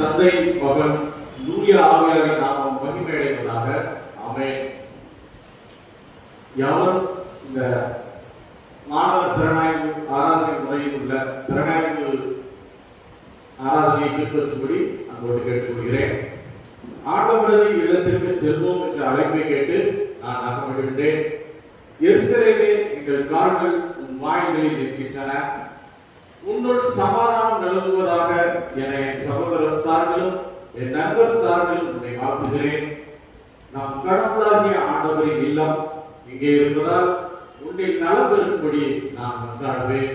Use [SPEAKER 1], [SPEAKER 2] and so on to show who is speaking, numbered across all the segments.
[SPEAKER 1] தந்தை மகன் தூய ஆவியாரின் நாமம் மகிமையடைவதாக. ஆமென். யாவரும் இந்த மாணவர் திறனாய்வு ஆராதனை முறையில் உள்ள திறனாய்வு ஆராதனையை பின்பற்றும்படி அன்போடு கேட்டுக்கொள்கிறேன். ஆண்டவரது இல்லத்திற்கு செல்வோம் என்ற அழைப்பை கேட்டு நான் நகர்கின்றேன். எருசலேமே, எங்கள் கால்கள் உன் வாயில்களில் நிற்கின்றன. உன்னுள் சமாதானம் நிலவுவதாக என என் சகோதரர் சார்பிலும் என் நண்பர் சார்பிலும் உன்னை வாழ்த்துகிறேன். நம் கடவுளாகிய ஆண்டவரின் இல்லம் இங்கே இருப்பதால் உன்னில் நலம் பெறும்படி நான் மன்றாடுவேன்.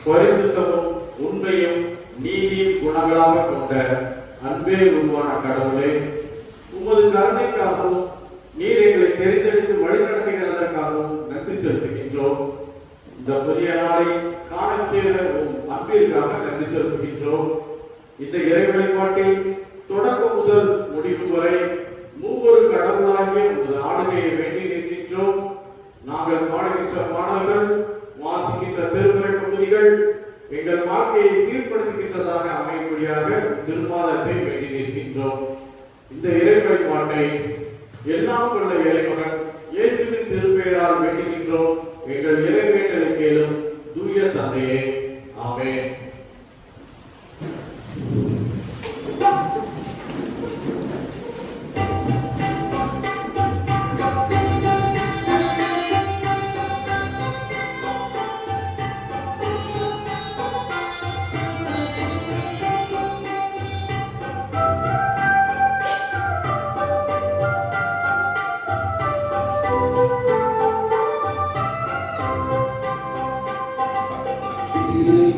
[SPEAKER 1] பரிசுத்தமும் உண்மையும் நீதியும் குணங்களாக கொண்ட அன்பே உருவான கடவுளே, உமது கருணைக்காகவும் நீர் எங்களை தெரிந்தெடுத்து வழிநடத்துகிறதற்காகவும் நன்றி செலுத்துகின்றோம். இந்த புதிய நாளை காணச் செய்த அன்பிற்காக நன்றி செலுத்துகின்றோம். இந்த இறை வழிபாட்டில் தொடக்கம் முதல் முடிவு வரை மூவொரு கடவுளாகிய உமது ஆளுகையை வேண்டி நிற்கின்றோம். நாங்கள் பாடுகின்ற பாடல்கள், வாசிக்கின்ற திருமுறை பகுதிகள் எங்கள் வாழ்க்கையை சீர்படுத்துகின்றதாக அமையும்படியாக திருமாதத்தை வேண்டி நிற்கின்றோம். இந்த இறை வழிபாட்டை எல்லாம் கொண்ட இறைமகன் இயேசுவின் திருப்பெயரால் வேண்டுகின்றோம். எங்கள் இறை வேண்டலை கேளும் தூய தந்தையே. ஆமென்.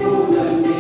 [SPEAKER 2] Holy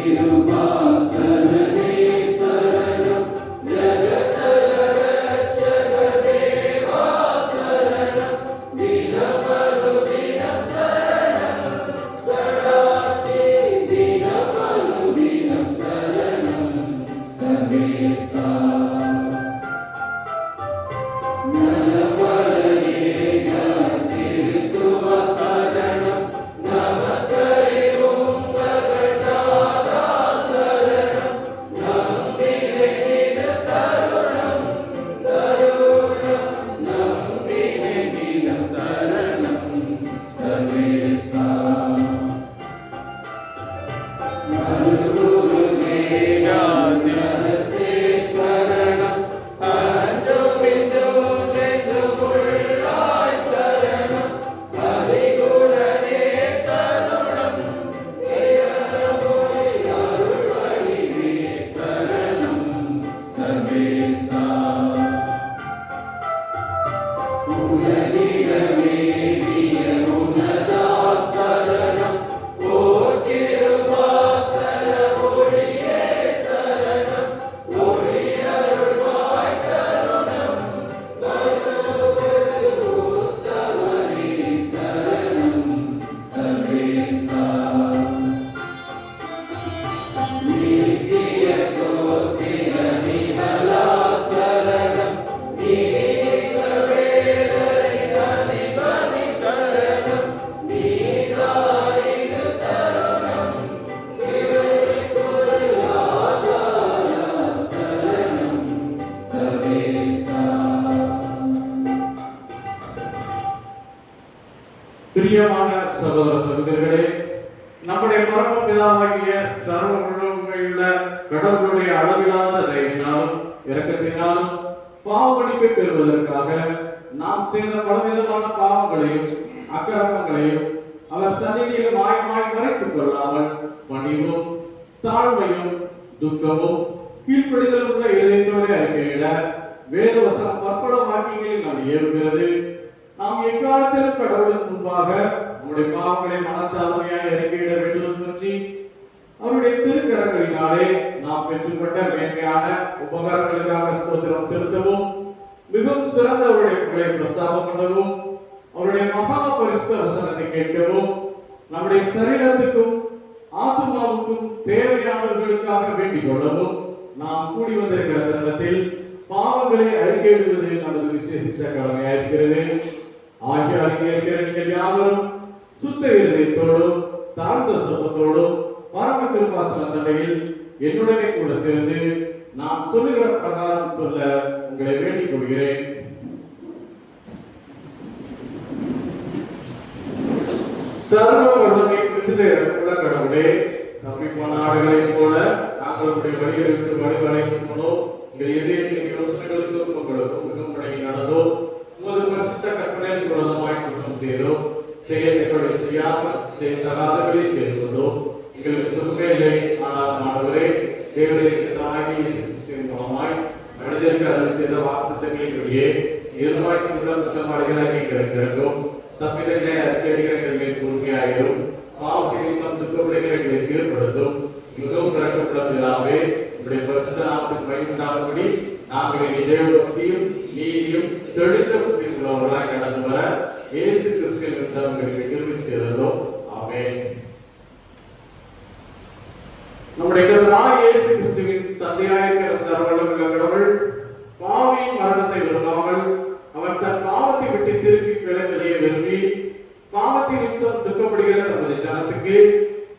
[SPEAKER 1] பிரியமான சகோதர சகோதரிகளே, நம்முடைய பரமபிதாவாகிய சர்வ வல்லமையுள்ள கடவுளுடைய அளவிலாத தயவினாலும் இரக்கத்தினாலும் பாவ மன்னிப்பை பெறுவதற்காக நாம் செய்த பலவிதமான பாவங்களையும் அக்கிரமங்களையும் அவர் சந்நிதியில் மாயமாய் மறைத்துக் கொள்ளாமல் பணிவும் தாழ்மையும் துக்கமும் கீழ்ப்படிதல் உள்ள இதயத்தோடு அறிக்கையிட வேதவசனம் பற்பல வாக்கியங்களில் நாம் ஏவுகிறது. நாம் எக்காலத்திலும் கடவுளுக்கு முன்பாக நம்முடைய பாவங்களை மனத்தாழ்மையாய் அறிக்கையிட வேண்டும் பற்றி அவருடைய திருக்கரங்களினாலே நாம் பெற்றுக்கொண்ட மேன்மையான உபகாரங்களுக்காக ஸ்தோத்திரம் செலுத்தவும், மிகவும் சிறந்த அவருடைய புகழை பிரஸ்தாபம் பண்ணவும், அவருடைய மகா பரிசுத்த வசனத்தை கேட்கவும், நம்முடைய சரீரத்துக்கும் ஆத்மாவுக்கும் தேவையானவர்களுக்காக வேண்டிக் கொள்ளவும் நாம் கூடி வந்திருக்கிற தருணத்தில் பாவங்களை அறிக்கையிடுவது நமது விசேஷித்த கடமையா இருக்கிறது. ஆகியால் இங்கே இருக்கிற நீங்கள் யாவரும் சுத்த இதயத்தோடும் தாழ்ந்த சத்தத்தோடும் பரம கிருபாசன தண்டையில் என்னுடனே கூட சேர்ந்து நாம் சொல்லுகிற பிரகாரம் சொல்ல உங்களை வேண்டிக் கொள்கிறேன். சர்வ வல்லமை மிகுந்த இரக்கமுள்ள கடவுளே, தப்பிப்போன ஆடுகளைப் போல நாங்களுடைய வழிகளுக்கு வழிவளைக்கும் போனோ எங்கள் இதயத்தின் யோசனைகளுக்கும் உங்களுக்கும் மிகும்படி நடந்தோ உமது பரிசுத்த கற்பனையின் குலதமாய் குற்றம் செய்தோம். செய்யத்தக்கவரை செய்யாமல் செய்யத்தகாதவரை செய்தோ எங்களுக்கு சுகமே இல்லை. ஆனால் ஆண்டவரே, தேவனுடைய தாயாகிய இயேசு கிறிஸ்துவின் மூலமாய் மனிதருக்கு அருள் செய்த வாக்குத்தத்தங்களின்படியே இருவாய்க்கு உள்ள குற்றவாளிகளாக எங்களுக்கு தப்பிதங்களை அறிக்கையிடுகிற எங்கள் பொறுமையாயிரும். பாவத்தின் துக்கப்படுகிற சீர்படுத்தும். மிகவும் இரக்கமுள்ள பிதாவே, உங்களுடைய பரிசுத்த நாமத்துக்கு பயன்படாதபடி நாங்கள் தேவபக்தியும் நீதியும் தெளிந்த புத்தி உள்ளவர்களாய் கடந்து வர இயேசு கிறிஸ்துவின் உங்களுக்கு கிருபை செய்தோம். ஆமென். நம்முடைய கர்த்தராகிய இயேசு கிறிஸ்துவின் தந்தையாயிருக்கிற சர்வ வல்லமையுள்ள கடவுள் பாவியின் மரணத்தை விரும்பாமல் அவர் தன் பாவத்தை விட்டு திருப்பி விலகுவதை விரும்பி பாவத்தின் நிமித்தம் துக்கப்படுகிற தமது ஜனத்துக்கு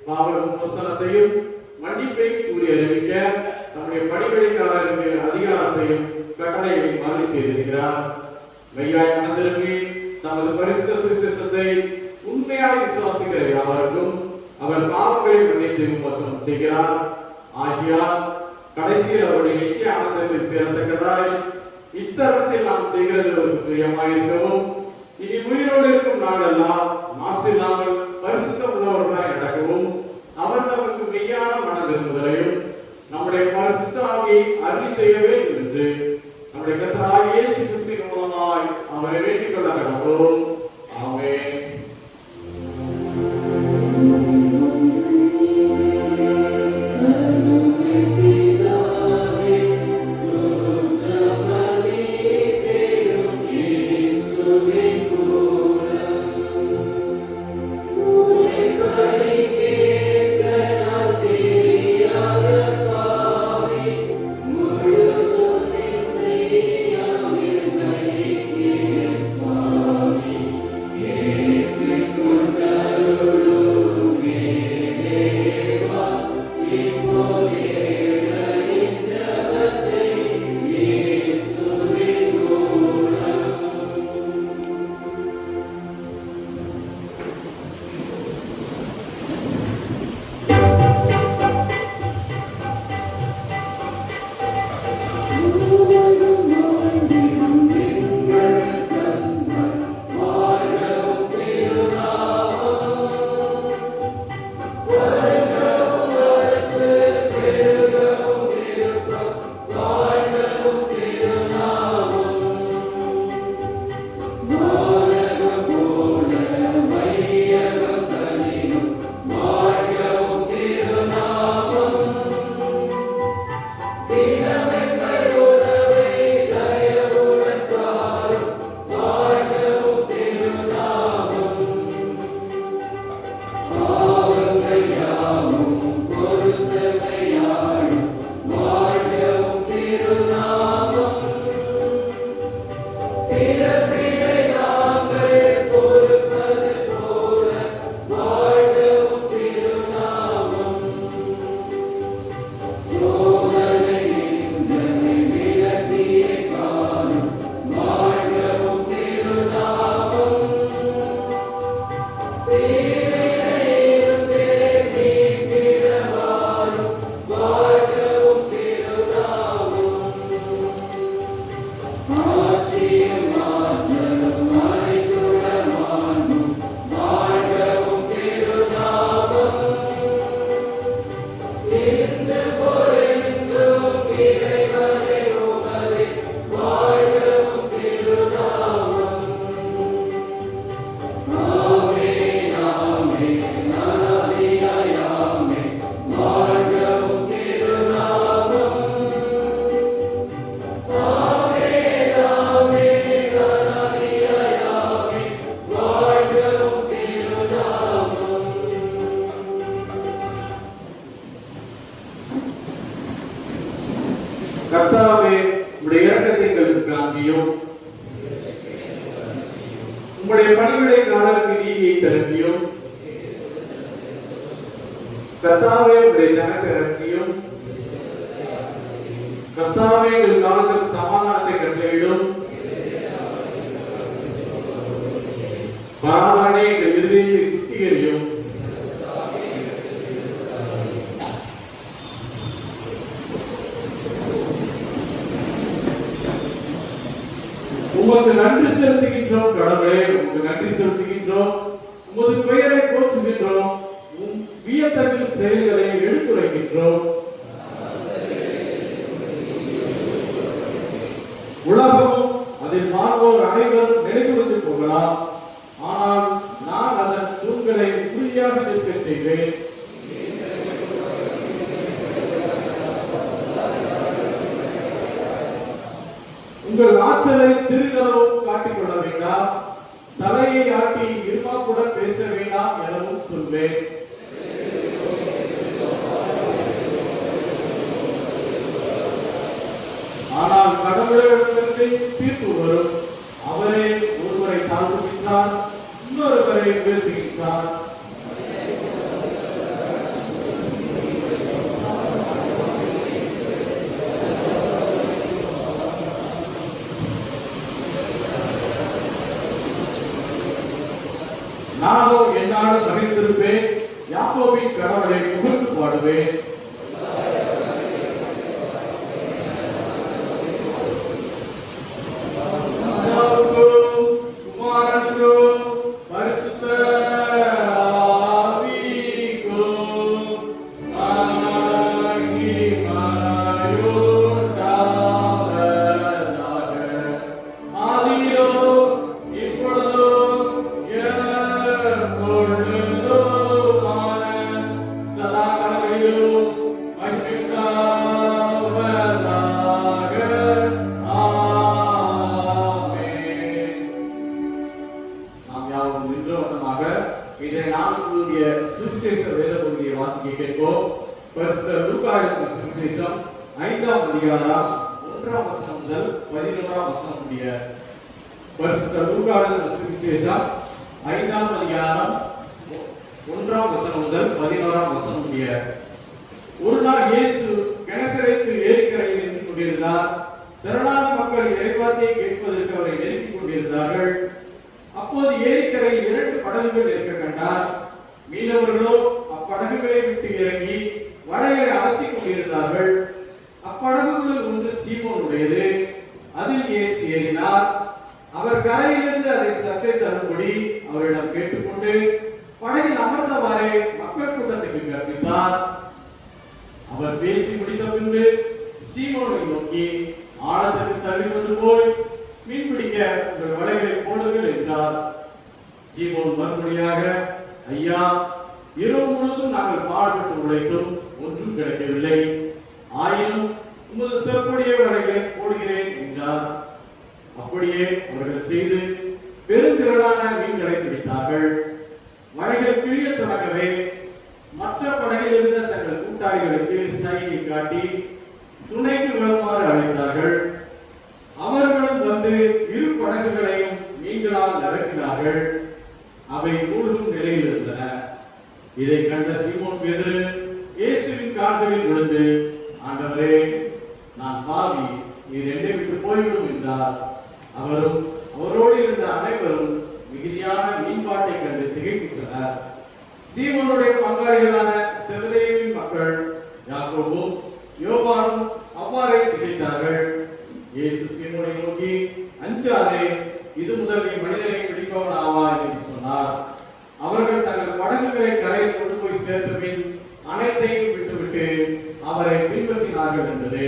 [SPEAKER 1] பாவ விமோசனத்தையும் மன்னிப்பையும் கூறி அறிவிக்க நம்முடைய பணிவிடைக்காரருக்கு அதிகாரத்தையும் கட்டளையையும் மாறி செய்திருக்கிறார். மெய்யாய் மனதிரும்பி தமது பரிசுத்த சுவிசேஷத்தை உண்மையாய் விசுவாசிக்கிற யாவருக்கும் அவர் பாவங்களை மன்னித்து விமோசனம் செய்கிறார். ஆகியால் கடைசியில் அவருடைய நித்திய ஆனந்தத்தில் சேரத்தக்கதாய் இத்தருணத்தில் நாம் செய்கிறது அவருக்கு பிரியமாயிருக்கவும், இனி உயிரோடு இருக்கும் நாளெல்லாம் மாசில்லாமல் பரிசுத்தம் உள்ளவர்களாய் நடக்கவும் அவர் நமக்கு மெய்யான மன விரும்புதலையும் நம்முடைய பரிசுத்த ஆவியை அருளி செய்ய வேண்டும் என்று நம்முடைய கர்த்தராகிய இயேசு கிறிஸ்துவின் மூலமாய் அவரை வேண்டிக் கொள்ள கடவோம். ஆமென்.
[SPEAKER 2] Yeah.
[SPEAKER 1] கர்த்தாவே, உம்முடைய இரக்கத்தை எங்களுக்கு காண்பியும், உம்முடைய பணிவிடைக்காரருக்கு நீதியை தருவியும். கர்த்தாவே, உம்முடைய ஜனத்தை ரட்சியும். கர்த்தாவே, எங்கள் காலத்தில் சமாதானத்தை கட்டளையிடும். பராபரனே, எங்கள் இருதயத்தை சுத்திகரியும். உமக்கு நன்றி செலுத்துகின்றோம் கடவுளே, உமக்கு நன்றி செலுத்துகின்றோம். உமது பெயரை போற்றுகின்றோம். வியத்தகு செயல்களை எடுத்துரைக்கின்றோம். உலகமும் அதில் வாழ்வோர் அனைவரும் நிலைகுலைந்து போகலாம், ஆனால் நான் அதன் தூண்களை உறுதியாக நிற்கச் செய்வேன். உங்கள் ஆற்றலை சிறிதளவும் காட்டிக்கொள்ள வேண்டாம், தலையை ஆட்டி இருமாப்புடன் பேச வேண்டாம் எனவும் சொல்வேன். ஆனால் கடவுளிடமிருந்து தீர்ப்பு வரும். அவரே ஒருவரை தாழ்த்துகின்றார், இன்னொருவரை உயர்த்துகின்றார். நானோ என்னாலும் மகிழ்ந்திருப்பேன், யாக்கோபின் கடவுளை புகழ்ந்து பாடுவேன். ஒரு நாள் இயேசு கெனசரேத்து ஏரிக்கரையில் நின்று கொண்டிருந்தார். திரளான மக்கள் இறைவார்த்தையை கேட்பதற்கு அவரை நெருங்கிக் கொண்டிருந்தார்கள். அப்போது ஏரிக்கரையில் 2 படகுகள் இருக்க கண்டார். மீனவர்களோ அப்படகுகளை விட்டு இறங்கி வலைகளை அலசிக் கொண்டிருந்தார்கள். அப்படகுகளில் ஒன்று சீமோனுடையது. அதில் இயேசு ஏறினார். அவர் கரையிலிருந்து அதை சற்றே தரும்படி அவரிடம் கேட்டுக்கொண்டு படகில் அமர்ந்தவாறே மக்கள் கூட்டத்துக்கு கற்பித்தார். அவர் பேசி முடித்த பின்பு சீமோனை நோக்கி, ஆழத்திற்கு தள்ளி கொண்டு போய் மீன் பிடிக்க உங்கள் வலைகளை போடுங்கள் என்றார். சீமோன் மறுமொழியாக, ஐயா, இரவு முழுவதும் நாங்கள் பாடுபட்டு உழைத்தும் ஒன்றும் கிடைக்கவில்லை. ஆயினும் உமது சிறப்புடைய வலைகளை போடுகிறேன் என்றார். அப்படியே அவர்கள் செய்து பெருந்திரளான மீன்களை பிடித்தார்கள். வலைகள் பிரிய தொடங்கவே மற்ற படகில் இருந்த தங்கள் கூட்டாளிகளுக்கு சைகை காட்டி துணைக்கு வருமாறு அழைத்தார்கள். அவர்களும் வந்து 2 படகுகளையும் மீன்களால் நிரப்பினார்கள். அவை மூழ்கும் நிலையில் இருந்தன. இதை கண்ட சீமோன் பேதுரு இயேசுவின் கால்களில் விழுந்து, ஆண்டவரே, நான் பாவி, நீர் என்னை விட்டு போய்விடும் என்றார். அவரும் அவரோடு இருந்த அனைவரும் மிகுதியான மீன்பாட்டை கண்டு திகைப்புற்றனர். சீமோனுடைய பங்காளிகளான செபதேயுவின் மக்கள் யாக்கோபும் யோவானும் அவ்வாறே திகைத்தார்கள். இயேசு சீமோனை நோக்கி, அஞ்சாதே, இது முதல் நீ மனிதனை பிடிப்பவன் ஆவாய் என்று சொன்னார். அவர்கள் தங்கள் படகுகளை கரையில் கொண்டு போய் சேர்த்த பின் அனைத்தையும் விட்டுவிட்டு அவரை பின்பற்றினார்கள் என்பது.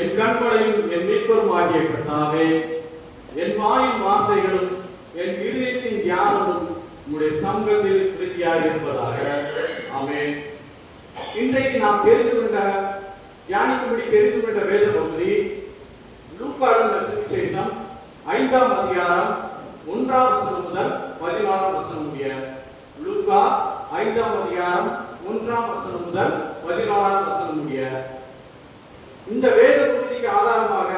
[SPEAKER 1] என் கண்களையும் என் மீட்பருமாகிய கர்த்தாவே, என் வாயின் வார்த்தைகளும் என் இதயத்தின் தியானமும் உம்முடைய சமூகத்தில் பிரீதியாக இருப்பதாக. ஆமென். இன்றைக்கு நாம் தெரிந்து கொண்ட தியானிக்கும்படி தெரிந்து கொண்ட வேத பகுதி லூக்கா சுவிசேஷம் 5ஆம் அதிகாரம் 1ஆம் வசனம் முதல் 16ஆம் வசனம் முடிய. லூக்கா 5ஆம் அதிகாரம் 1ஆம் வசனம் முதல் 16ஆம் வசனம் முடிய. இந்த வேத பகுதிக்கு ஆதாரமாக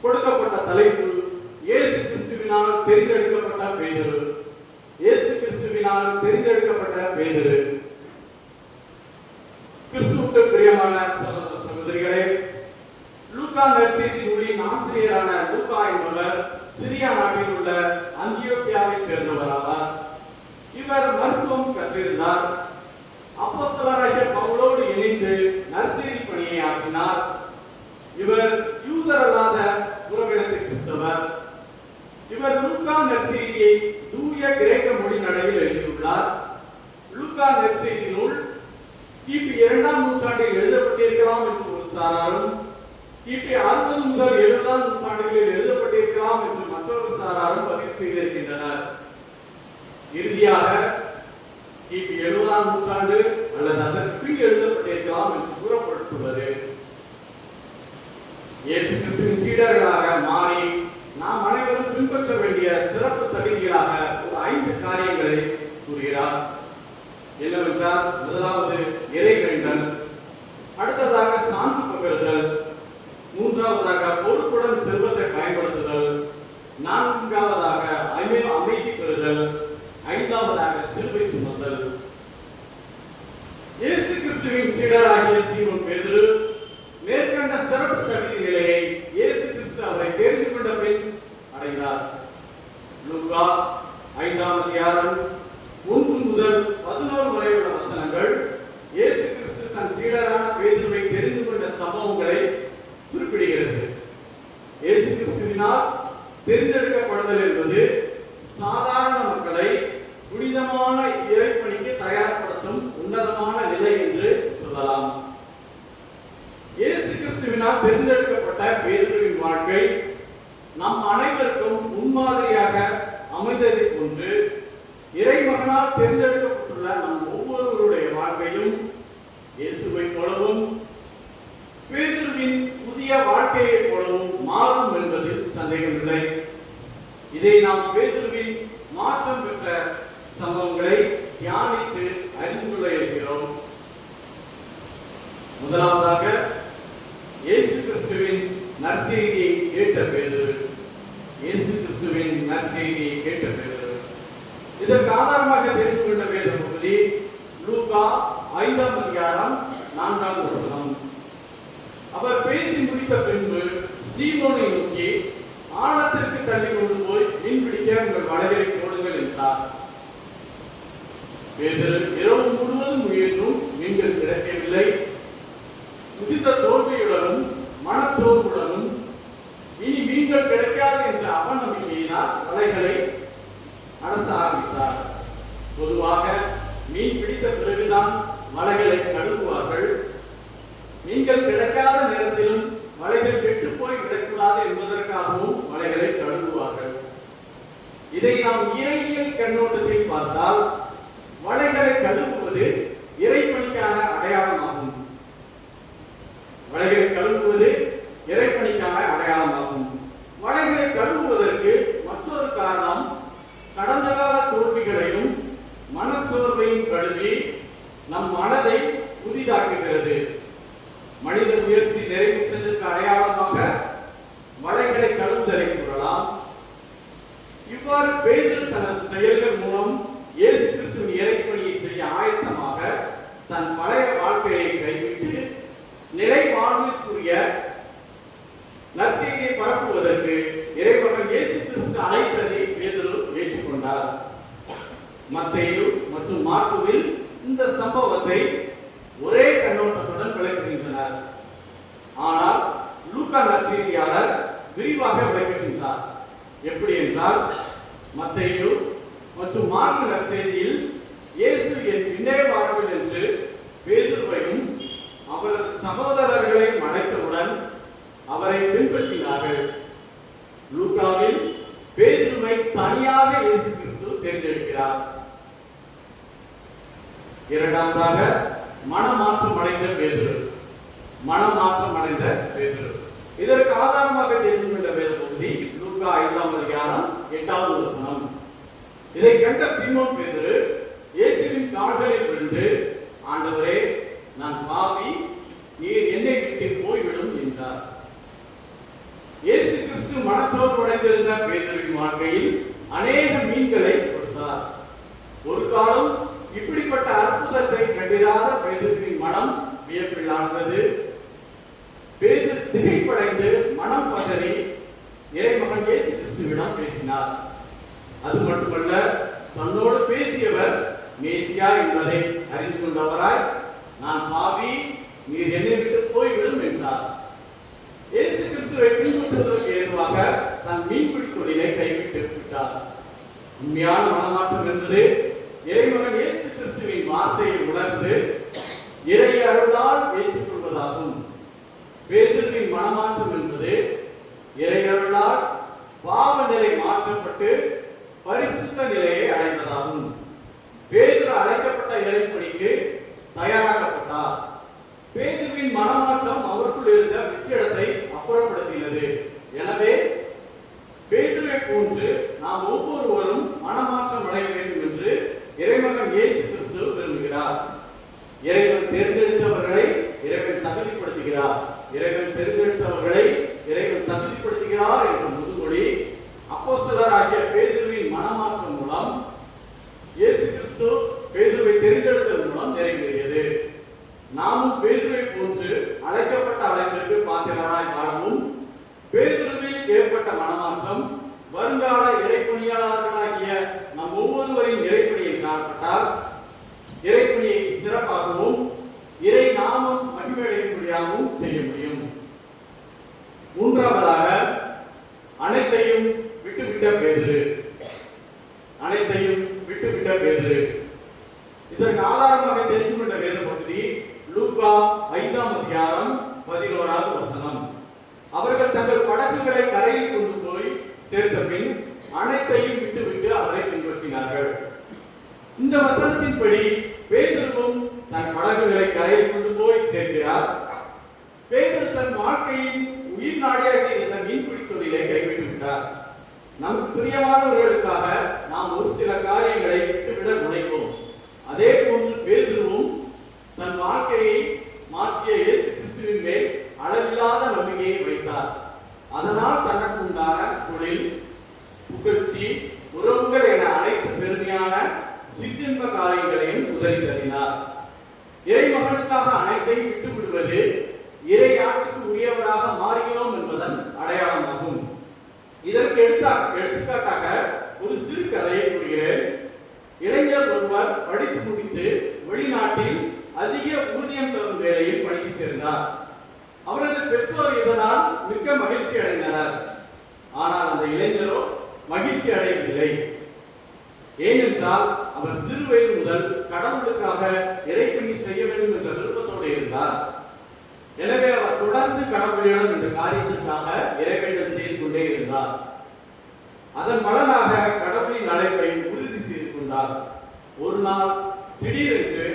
[SPEAKER 1] கொடுக்கப்பட்ட தலைப்பு இயேசு கிறிஸ்துவினால் தெரிந்தெடுக்கப்பட்ட பேதுரு. இயேசு கிறிஸ்துவினால் தெரிந்தெடுக்கப்பட்ட பேதுரு. கிறிஸ்துவுக்கு பிரியமான சகோதர சகோதரிகளே, லூக்கா நற்செய்தி நூலின் ஆசிரியரான லூக்கா என்பவர் சிரியா நாட்டில் உள்ள அந்தியோக்கியாவை சேர்ந்தவராவார். இவர் மருத்துவம் கற்றிருந்தார். அப்போஸ்தலராகிய பவுலோடு இணைந்து நற்செய்தி பணியை ஆற்றினார். இவர் யூதரல்லாத புறவினத்து கிறிஸ்தவர். இவர் லூக்கா நற்செய்தியை தூய கிரேக்க மொழி நடையில் எழுதியுள்ளார். லூக்கா நற்செய்தி நூல் கிபி 2ஆம் நூற்றாண்டில் எழுதப்பட்டிருக்கலாம் என்று ஒரு சாராரும், கிபி 60 முதல் 70ஆம் நூற்றாண்டுகளில் எழுதப்பட்டிருக்கலாம் என்று மற்றொரு சாராரும் பதிவு செய்திருக்கின்றனர். இறுதியாக கிபி 70ஆம் நூற்றாண்டு அல்லது அதற்கு பின் எழுதப்பட்டிருக்கலாம் என்று கூறப்பட்டுள்ளது. இயேசு கிறிஸ்துவின் சீடர்களாக மாறி நாம் அனைவரும் பின்பற்ற வேண்டிய சிறப்பு தகுதிகளாக ஒரு 5 காரியங்களை கூறுகிறார். என்னவென்றால், முதலாவது இறை வேண்டல், அடுத்ததாக சான்று பகிர்தல், மூன்றாவதாக பொறுப்புடன் செல்வத்தை பயன்படுத்துதல், நான்காவதாக அமைதி பெறுதல், ஐந்தாவதாக சிலுவை சுமத்தல். இயேசு கிறிஸ்துவின் சீடராகிய சீமோன் பேதுரு மேற்கண்ட சிறப்பு தகுதி நிலையை இயேசு கிறிஸ்து அவரை தெரிந்து கொண்ட பின் அடைந்தார். லூக்கா 5ஆம் அதிகாரம் 1 முதல் 11 வரை உள்ள வசனங்கள் இயேசு கிறிஸ்து தன் சீடரான பேதுருவை தெரிந்து கொண்ட சம்பவங்களை குறிப்பிடுகிறது. இயேசு கிறிஸ்துவினால் தெரிந்தெடுக்கப்படுதல் என்பது சாதாரண மக்களை புனிதமான இறைப்பணிக்கு தயார்படுத்தும் உன்னதமான நிலை என்று சொல்லலாம். இயேசு கிறிஸ்துவினால் தெரிந்தெடுக்கப்பட்ட பேதுருவின் வாழ்க்கை நம் அனைவருக்கும் முன்மாதிரியாக அமைந்ததை போன்று இறைமகனால் தேர்ந்தெடுக்கப்பட்டுள்ள நம் ஒவ்வொருவருடைய வாழ்க்கையும் இயேசுவை போலவும் பேதுருவின் புதிய வாழ்க்கையை போலவும் மாறும் என்பதில் சந்தேகமில்லை. இதை நாம் பேதுருவின் மாற்றம் பெற்ற சம்பவங்களை தியானித்து அறிந்து கொள்ள இருக்கிறோம். முதலாவதாக இயேசு கிறிஸ்துவின் நற்செய்தியை கேட்ட பேதுரு. இயேசு கிறிஸ்துவின் நற்செய்தியை கேட்ட பேதுரு. இதற்கு ஆதாரமாக தெரிந்து கொண்ட வேத பகுதி லூக்கா 5ஆம் அதிகாரம் 4ஆம் வசனம். அவர் பேசி முடித்த பின்பு சீமோனை நோக்கி, ஆழத்திற்கு தள்ளி கொண்டு போய் மீன் பிடிக்க உங்கள் வலைகளை போடுங்கள் என்றார். பேதுரு இரவு முழுவதும் முயன்றும் மீன்கள் கிடைக்கவில்லை. முதிர்ந்த தோல்வியுடனும் மனச்சோர்வுடனும் இனி மீன்கள் கிடைக்காது என்ற அவநம்பிக்கையினால் வலைகளை அரச ஆரம்பித்தார். பொதுவாக மீன் பிடித்த பிறகுதான் வலைகளை கழுவுவார்கள். மீன்கள் கிடைக்காத நேரத்திலும் வலைகள் கெட்டு போய் விடக்கூடாது என்பதற்காகவும் வலைகளை கழுவுவார்கள். இதை நாம் இறையியல் கண்ணோட்டத்தில் பார்த்தால் வலைகளை கழுவுவது இறைப்பணிக்கான அடையாளமாகும். வலைகளை கழுவுவது இறைப்பணிக்கான அடையாளமாகும். வலைகளை கழுவுவதற்கு மற்றொரு காரணம் கடந்த கால தோல்விகளையும் மனசோர்வையும் கழுவி நம் மனதை புதிதாக்குகிறது. மனித முயற்சி நிறைவேற்றதற்கு அடையாளமாக வலைகளை கழுவுதலை கூறலாம். இவ்வாறு பேதுரு தனது செயல்கள் மூலம் இயேசு கிறிஸ்துவின் இறைப்பணியை செய்ய ஆயத்தமாக தன் பழைய வாழ்க்கையை கைவிட்டு நிலை வாழ்விற்குரிய நற்செய்தியை பரப்புவதற்கு இறைமகன் இயேசு கிறிஸ்து அழைத்ததை பேதுரு ஏற்றுக்கொண்டார். மத்தேயு மற்றும் மார்க்குவில் இந்த சம்பவத்தை ஒரே கண்ணோட்டத்துடன் விளக்குகின்றனர். ஆனால் லூக்கா நற்செய்தியாளர் விரிவாக விளக்குகின்றார். எப்படி என்றால், மத்தேயு மற்றும் மார்க்கு நற்செய்தியில் இயேசு என் பின்னே வாருங்கள் என்று பேதுருவையும் அவரது சகோதரர்களையும் அழைத்தவுடன் கர்த்தராகிய இயேசு கிறிஸ்து தேர்ந்தெடுக்கிறார். இரண்டாவதாக மனமாற்றம் அடைந்த பேதுரு. மனமாற்றம் அடைந்த பேதுரு. இதற்கு ஆதாரமாக தெரிந்து கொண்ட வேத பகுதி லூக்கா 5ஆம் அதிகாரம் 8வது வசனம். இதை கண்ட சீமோன் பேதுரு இயேசுவின் கால்களில் விழுந்து, ஆண்டவரே, நான் பாவி, நீர் என்னை விட்டு போய்விடும் என்றார். இயேசு கிறிஸ்து மனச்சோர்வு அடைந்திருந்த பேதுருவின் வாழ்க்கையில் அநேக மீன்களை கொடுத்தார். ஒரு காலம் இப்படிப்பட்ட அற்புதத்தை கண்டிராத பேதுருவின் மனம் வியப்பிலானது. பேதுரு திகைப்படைந்து மனம் பதறி இறைமகன் இயேசு கிறிஸ்துவிடம் பேசினார். அது மட்டுமல்ல, தன்னோடு பேசியவர் மேசியா என்பதை அறிந்து கொண்டவராய், நான் பாவி, நீர் என்னை விட்டு போய்விடும் என்றார். இயேசு கிறிஸ்துவை பின்பற்றுவதற்கு ஏதுவாக தன் மீன்பிடி தொழிலை கைவிட்டு விட்டார். உண்மையான மனமாற்றம் என்பது இறைமகன் இயேசு கிறிஸ்துவின் வார்த்தையை உணர்ந்து இறை அருளால் ஏற்றுக்கொள்வதாகும். பேதுருவின் மனமாற்றம் என்பது இறை அருளால் பாவ நிலை மாற்றப்பட்டு பரிசுத்த நிலையை அடைந்ததாகும். பேதுரு அழைக்கப்பட்ட இறைப்பணிக்கு தயாராக்கப்பட்டார். பேதுருவின் மனமாற்றம் அவருக்குள் இருந்த வெற்றிடத்தை அப்புறப்படுத்தியது. எனவே பேதுருவை போன்று நாம் ஒவ்வொருவரும் மனமாற்றம் அடைய வேண்டும் என்று இறைமகன் இயேசு கிறிஸ்து விரும்புகிறார். இறைவன் தேர்ந்தெடுத்தவர்களை இறைவன் தகுதிப்படுத்துகிறார். இறைவன் தேர்ந்தெடுத்தவர்களை இறைவன் தகுதிப்படுத்துகிறார் என்ற முதுமொழி அப்போஸ்தலராகிய பேதுருவின் மனமாற்றம் மூலம் இயேசு கிறிஸ்து பேதுருவை தெரிந்தெடுத்ததன் மூலம் நிறைவேறியது. நாமும் பேதுருவை போன்று அழைக்கப்பட்ட அழைப்பிற்கு பாத்திரராய் வாழவும், பேதுருவில் ஏற்பட்ட மனமாற்றம் வருங்கால இறைப்பணியாளர்களாகிய நம் ஒவ்வொருவரின் இறைப்பணியை காணப்பட்டால் இறைப்பணியை சிறப்பாகவும் இறை நாமம் மகிமையடையும்படியாகவும் செய்ய முடியும். மூன்றாவதாக அனைத்தையும் விட்டுவிட்ட பேதுரு. அனைத்தையும் விட்டுவிட்ட பேதுரு. இதற்கு ஆதாரமாக தெரிந்து கொண்ட வேத பகுதி லூக்கா 5ஆம் அதிகாரம் 11வது வசனம். அவர்கள் தங்கள் படகுகளை கரையில் கொண்டு போய் சேர்த்த பின் அனைத்தையும் விட்டுவிட்டு அவரை பின்பற்றினார்கள். இந்த வசனத்தின்படி பேதுருவும் தன் படகுகளை கரையில் கொண்டு போய் சேர்க்கிறார். பேதுரு தன் வாழ்க்கையின் உயிர் நாடியாக இருந்த மீன்பிடி தொழிலை கைவிட்டு விட்டார். நமக்கு பிரியமானவர்களுக்காக நாம் ஒரு சில காரியங்களை விட்டுவிட முனைவோம். அதே போன்று பேதுருவும் தன் வாழ்க்கையை மாற்றிய இயேசு கிறிஸ்துவின் மேல் அளவில்லாத நம்பிக்கையை வைத்தார். அதனால் தனக்கு உண்டான தொழில், புகழ்ச்சி, உறவுகள் என அனைத்து பெருமையான சிற்றின்ப காரியங்களையும் உதறி தள்ளினார். இறை மகனுக்காக அனைத்தையும் விட்டு விடுவது இறை ஆட்சிக்கு உரியவராக மாறுகிறோம் என்பதன் அடையாளமாகும். இதற்கு எடுத்துக்காட்டாக ஒரு சிறு கதையை கூறுகிறேன். இளைஞர் ஒருவர் படித்து முடித்து வெளிநாட்டில் அதிக ஊதியம் தரும் வேலையில் பணிக்கு சேர்ந்தார். அவரது பெற்றோர் இதனால் மிக்க மகிழ்ச்சி அடைந்தனர். ஆனால் அந்த இளைஞரோ மகிழ்ச்சி அடையவில்லை. ஏனென்றால் அவர் சிறு வயது முதல் கடவுளுக்காக இறைப்பணி செய்ய வேண்டும் என்ற விருப்பத்தோடு இருந்தார். எனவே அவர் தொடர்ந்து கடவுளிடம் இந்த காரியத்திற்காக இறைவேண்டல் செய்து கொண்டே இருந்தார். அதன் பலனாக கடவுளின் அழைப்பை உறுதி செய்து கொண்டார். ஒரு நாள் திடீரென்று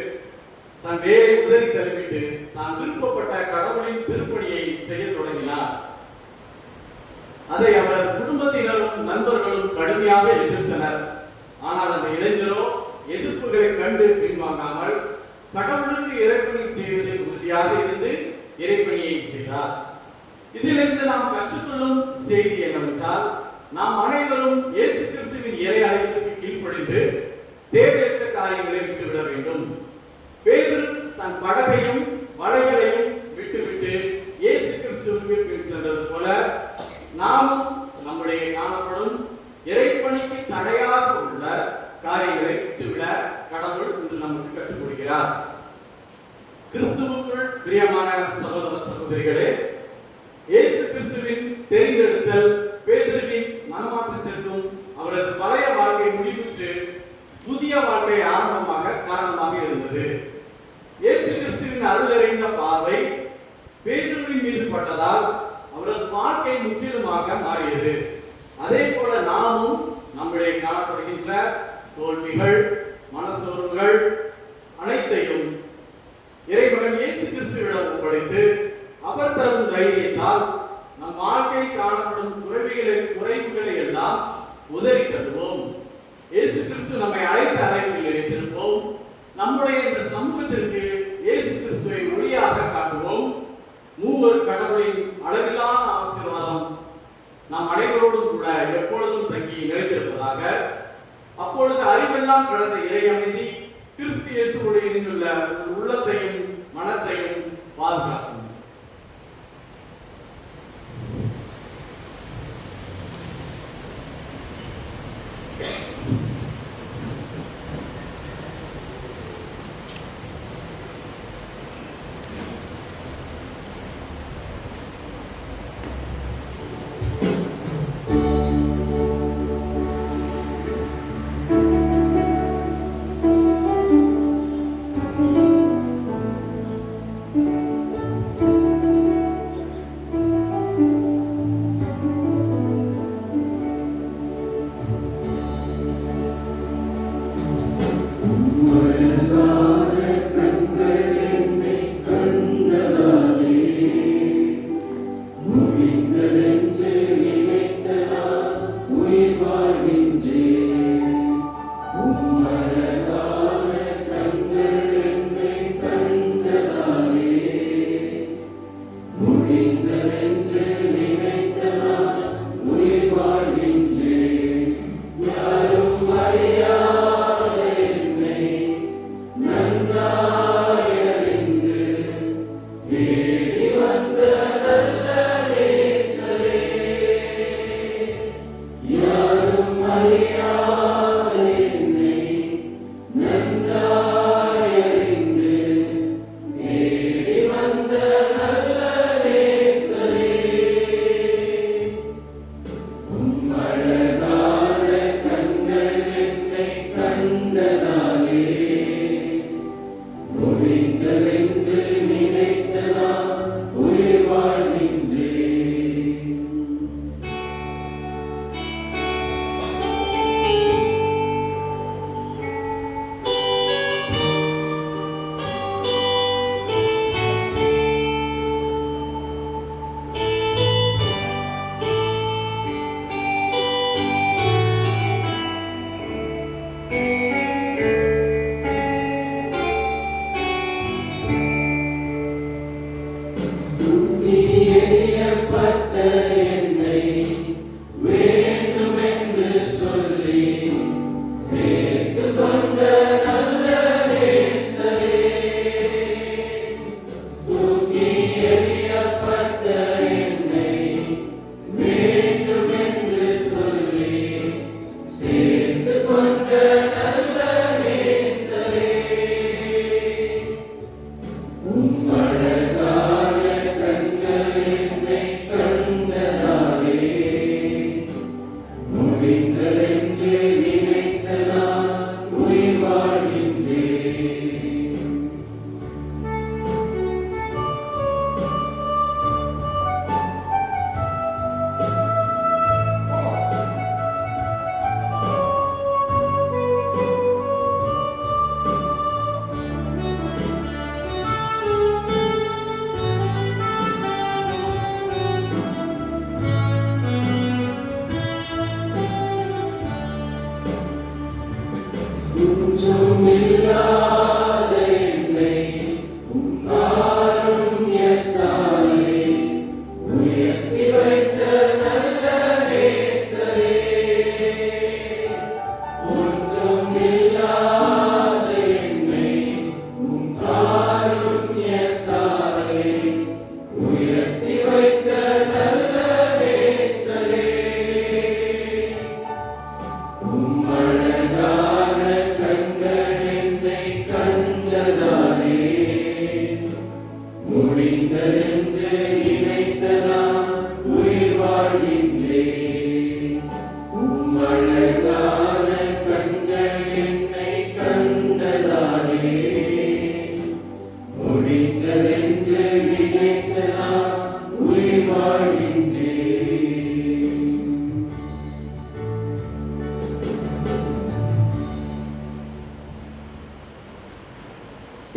[SPEAKER 1] தன் வேலை உதறி தள்ளிவிட்டு தான் விருப்பப்பட்ட கடவுளின் திருப்பணியை செய்ய தொடங்கினார். அதை அவரது குடும்பத்தினரும் நண்பர்களும் கடுமையாக எதிர்த்தனர். ஆனால் அந்த இளைஞரோ எதிர்ப்புகளை கண்டு பின்வாங்காமல் கடவுளுக்கு இறைப்பணி செய்வதில் உறுதியாக இருந்து இறைப்பணியை செய்தார். இதிலிருந்து நாம் கற்றுக்கொள்ளும் செய்தி என்னவென்றால், நாம் அனைவரும் இயேசு கிறிஸ்துவின் இறை அழைப்புக்கு கீழ்ப்படிந்து தேவையற்ற காரியங்களை விட்டுவிட வேண்டும். பேதுரு தன் படகையும் வலைகளையும் விட்டுவிட்டு இயேசு கிறிஸ்துவுக்கு பின் சென்றது போல நாமும் நம்முடைய காணப்படும் இறைப்பணிக்கு தடையாக உள்ள காரியங்களை விட்டுவிட கடவுள் இன்று நமக்கு கற்றுக் கொடுக்கிறார். கிறிஸ்துவுக்குள் பிரியமான சகோதர சகோதரிகளே, இயேசு கிறிஸ்துவின் தெரிந்தெடுத்தல் பேதுருவின் மனமாற்றத்திற்கும் அவரது பழைய வாழ்க்கை முடிவுற்று புதிய வாழ்க்கை ஆரம்பமாக காரணமாக இருந்தது. இயேசு கிறிஸ்துவின் அருளறிந்த பார்வை பேதுருவின் மீது பட்டதால் அவரது வாழ்க்கை முற்றிலுமாக மாறியது. அதே போல நாமும் நம்முடைய காணக்கூடிய உதறி தருவோம். இயேசு கிறிஸ்து நம்மை அழைத்த அழைப்பில் இணைத்திருப்போம். நம்முடைய இந்த சமூகத்திற்கு இயேசு கிறிஸ்துவை ஒளியாக காட்டுவோம். மூவர் கடவுளின் அளவிலான ஆசீர்வாதம் நம் அனைவரோடும் கூட எப்பொழுதும் தங்கி நிலைத்திருப்பதாக. அப்பொழுது அறிவெல்லாம் கடந்த இறை அமைதி கிறிஸ்து இயேசுவோடு இணைந்துள்ள உள்ளத்தையும் மனத்தையும் பாதுகாக்கும்.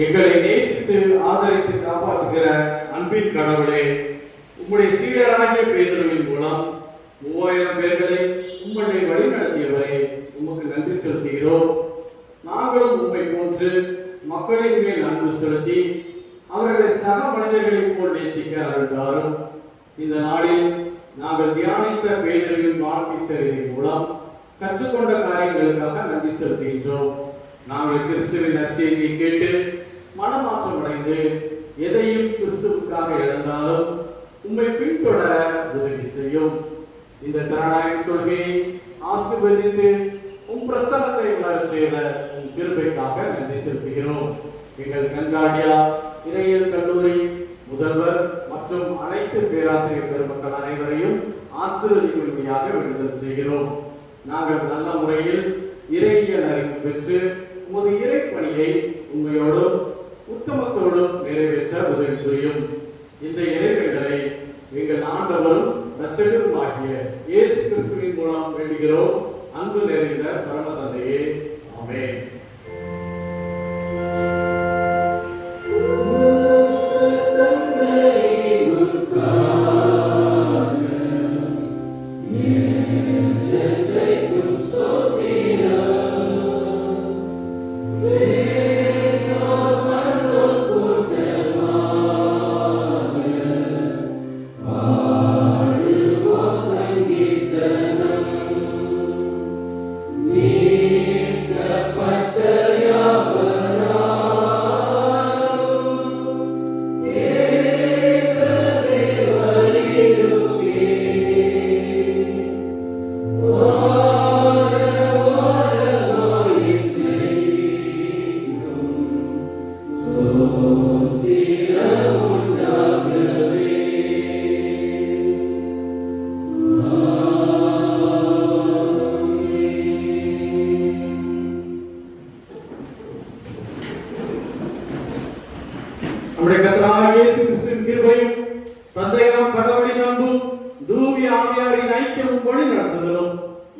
[SPEAKER 2] எங்களை நேசித்து ஆதரித்து காப்பாற்றுகிற அன்பின் கடவுளே, உம்முடைய சீடராகிய பேதுருவின் மூலம் 3000 பேர்களை உம்முடைய வழிநடத்த செலுத்துகிறோம். நாங்களும் உம்மை போன்று மக்களின் மேல் அன்பு செலுத்தி அவர்களை சக மனிதர்களைப் போல் நேசிக்க அருள்தாரும். இந்த நாளில் நாங்கள் தியானித்த பேதுருவின் வாழ்க்கை சரிதை மூலம் கற்றுக்கொண்ட காரியங்களுக்காக நன்றி செலுத்துகின்றோம். நாங்கள் கிறிஸ்துவின் நற்செய்தியை கேட்டு மனமாற்றம் அடைந்து எதையும் கிறிஸ்துவுக்காக இழந்தாலும் உம்மை பின்தொடர உதவி செய்யும். இந்த திறனாய்வு கொள்கையை ஆசீர்வதித்து உம் பிரசன்னத்தை உணரச் செய்த உம் கிருபைக்காக நன்றி செலுத்துகிறோம். எங்கள் கண்காணியா இறையியல் கல்லூரி முதல்வர் மற்றும் அனைத்து பேராசிரியர் பெருமக்கள் அனைவரையும் ஆசீர்வதிக்கும்படியாக வேண்டுதல் செய்கிறோம். நாங்கள் நல்ல முறையில் இறையியல் அறிவு பெற்று உமது இறைப்பணியை உண்மையோடும் உத்தமத்தோடும் நிறைவேற்ற உதவி புரியும். இந்த இறைவேண்டலை எங்கள் ஆண்டவரும் இரட்சகருமாகிய இயேசு கிறிஸ்துவின் மூலம் வேண்டுகிறோம். அன்பு நிறைந்த பரம தந்தையே, ஆமென். நம்முடைய கர்த்தராகிய இயேசு கிறிஸ்துவின் கிருபையும் தந்தையாம் கடவுளின் அன்பும் தூய ஆவியாரின் ஐக்கியமும் வழி நடத்துதலும்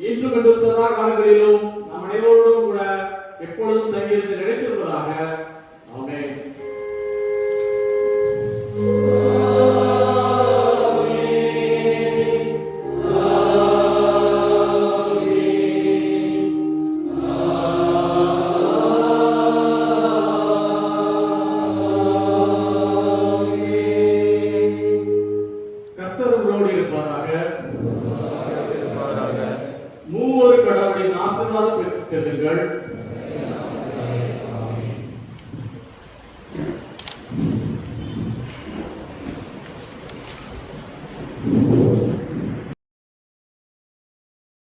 [SPEAKER 2] இன்றும் என்று சதா காலங்களிலும் நம் அனைவரோடும் கூட எப்பொழுதும் தங்கியிருந்து நிலைத்திருப்பதாக. ஆமென். மூவொரு கடவுளின் ஆசீர்வாதம் பெற்று செல்லுங்கள்.